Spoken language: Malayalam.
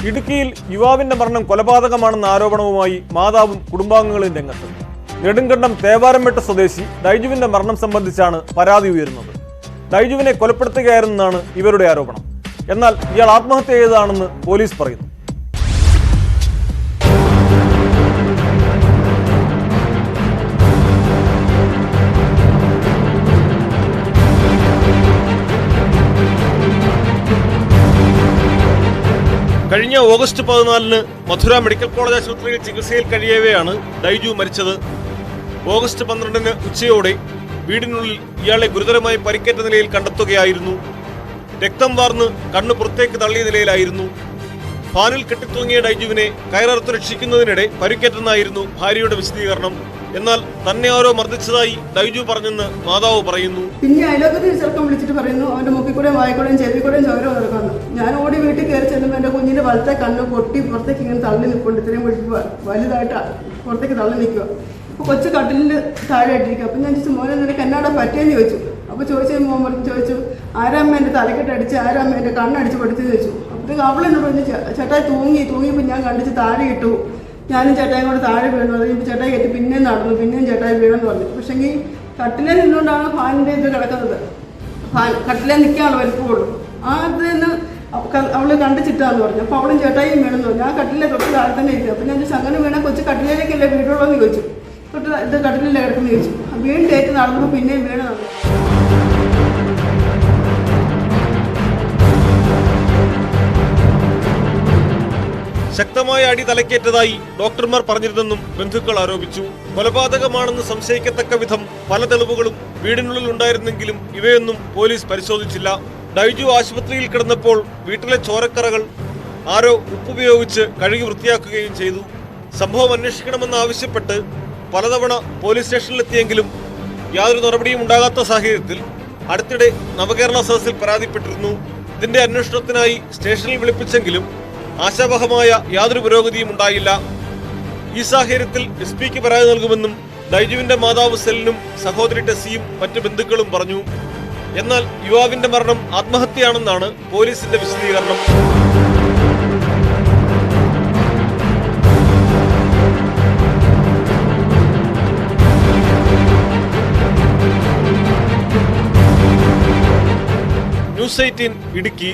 ഇടുക്കിയിൽ യുവാവിന്റെ മരണം കൊലപാതകമാണെന്ന ആരോപണവുമായി മാതാവും കുടുംബാംഗങ്ങളും രംഗത്ത്. നെടുങ്കണ്ടം തേവാരംപെട്ട സ്വദേശി ഡൈജുവിന്റെ മരണം സംബന്ധിച്ചാണ് പരാതി ഉയരുന്നത്. ഡൈജുവിനെ കൊലപ്പെടുത്തുകയായിരുന്നെന്നാണ് ഇവരുടെ ആരോപണം. എന്നാൽ ഇയാൾ ആത്മഹത്യ ചെയ്തതാണെന്ന് പോലീസ് പറയുന്നു. കഴിഞ്ഞ ഓഗസ്റ്റ് 14 മധുര മെഡിക്കൽ കോളേജ് ആശുപത്രിയിൽ ചികിത്സയിൽ കഴിയവെയാണ് ഡൈജു മരിച്ചത്. ഓഗസ്റ്റ് 12 ഉച്ചയോടെ വീടിനുള്ളിൽ ഇയാളെ ഗുരുതരമായി പരിക്കേറ്റ നിലയിൽ കണ്ടെത്തുകയായിരുന്നു. രക്തം വാർന്ന് കണ്ണ് പുറത്തേക്ക് തള്ളിയ നിലയിലായിരുന്നു. ഫാനിൽ കെട്ടിത്തൂങ്ങിയ ഡൈജുവിനെ കയററുത്ത് രക്ഷിക്കുന്നതിനിടെ പരിക്കേറ്റെന്നായിരുന്നു ഭാര്യയുടെ വിശദീകരണം. എന്നാൽ തന്നെ ആരോ മർദ്ദിച്ചതായി ഡൈജു പറഞ്ഞെന്ന് മാതാവ് പറയുന്നു. പിന്നെ അയലോക്കത്തിൽ ചെറുക്കം വിളിച്ചിട്ട് പറയുന്നു അവന്റെ മുക്കിക്കൂടെയും വായിക്കൂടെയും ചെവിക്കൂടെയും ചോര നടക്കുന്നു. ഞാൻ ഓടി വീട്ടിൽ കയറി ചെല്ലുമ്പോൾ എന്റെ കുഞ്ഞിന്റെ വലത്തെ കണ്ണ് പൊട്ടി പുറത്തേക്ക് ഇങ്ങനെ തള്ളി നിൽപ്പുണ്ട്. ഇത്രയും വലുതായിട്ട് പുറത്തേക്ക് തള്ളി നിൽക്കുക. അപ്പോൾ കൊച്ചു കട്ടിലിന്റെ താഴെ ഇട്ടിരിക്കുക. അപ്പം ഞാൻ ചോദിച്ചു മോനെ നിനക്ക് എന്നാടാ പറ്റിയെന്ന് ചോദിച്ചു. അപ്പോൾ മോൻ പറഞ്ഞു ചോദിച്ചു ആരാമ്മ എൻ്റെ തലക്കെട്ടടിച്ച് ആരാമ്മ എൻ്റെ കണ്ണടിച്ച് പഠിച്ചെന്ന് ചോദിച്ചു. അപ്പോഴത്തേക്ക് അവളെന്നോട് പറഞ്ഞു ചേട്ടായി തൂങ്ങിയപ്പോൾ ഞാൻ കണ്ടിച്ച് താഴെ ഇട്ടു. ഞാനും ചേട്ടായും കൂടെ താഴെ വീണു. അത് കഴിഞ്ഞപ്പോൾ ചേട്ടായി കെട്ടി പിന്നെയും നടന്നു. പിന്നെയും ചേട്ടായി വീണെന്ന് പറഞ്ഞു. പക്ഷേങ്കിൽ കട്ടിലെ നിന്നുകൊണ്ടാണ് ഫാനിൻ്റെ ഇത് കിടക്കുന്നത്. കട്ടിലെ നിൽക്കാനുള്ള വലിപ്പമുള്ളൂ. അതിന് അവള് കണ്ടിച്ചിട്ടാന്ന് പറഞ്ഞു. അപ്പോൾ അവളും ചേട്ടായും വീണെന്ന് പറഞ്ഞു. ആ കട്ടിലെ തൊട്ട് താഴെ തന്നെ ഇരിക്കും. അപ്പം ഞാൻ ചോദിച്ചു അങ്ങനെ വീണ കൊച്ചു കട്ടിലേക്കല്ലേ വീടുള്ളൂന്ന് ചോദിച്ചു. തൊട്ട് ഇത് കട്ടിലല്ലേ കിടക്കുന്നു ചോദിച്ചു. വീണിട്ടേറ്റ് നടന്നപ്പോൾ പിന്നെയും വീണ് നടന്നു. ശക്തമായ അടി തലക്കേറ്റതായി ഡോക്ടർമാർ പറഞ്ഞിരുന്നെന്നും ബന്ധുക്കൾ ആരോപിച്ചു. കൊലപാതകമാണെന്ന് സംശയിക്കത്തക്ക വിധം പല തെളിവുകളും വീടിനുള്ളിൽ ഉണ്ടായിരുന്നെങ്കിലും ഇവയൊന്നും പോലീസ് പരിശോധിച്ചില്ല. ഡൈജു ആശുപത്രിയിൽ കിടന്നപ്പോൾ വീട്ടിലെ ചോരക്കറകൾ ആരോ ഉപ്പുപയോഗിച്ച് കഴുകി വൃത്തിയാക്കുകയും ചെയ്തു. സംഭവം അന്വേഷിക്കണമെന്ന് ആവശ്യപ്പെട്ട് പലതവണ പോലീസ് സ്റ്റേഷനിലെത്തിയെങ്കിലും യാതൊരു നടപടിയും ഉണ്ടാകാത്ത സാഹചര്യത്തിൽ അടുത്തിടെ നവകേരള സദസ്സിൽ പരാതിപ്പെട്ടിരുന്നു. ഇതിന്റെ അന്വേഷണത്തിനായി സ്റ്റേഷനിൽ വിളിപ്പിച്ചെങ്കിലും ആശാവഹമായ യാതൊരു പുരോഗതിയും ഉണ്ടായില്ല. ഈ സാഹചര്യത്തിൽ എസ്.പിക്ക് പരാതി നൽകുമെന്നും ഡൈജുവിന്റെ മാതാവ് സെലിനും സഹോദരി ടെസ്സിയും മറ്റ് ബന്ധുക്കളും പറഞ്ഞു. എന്നാൽ യുവാവിന്റെ മരണം ആത്മഹത്യയാണെന്നാണ് പോലീസിന്റെ വിശദീകരണം. ന്യൂസ് 18 ഇടുക്കി.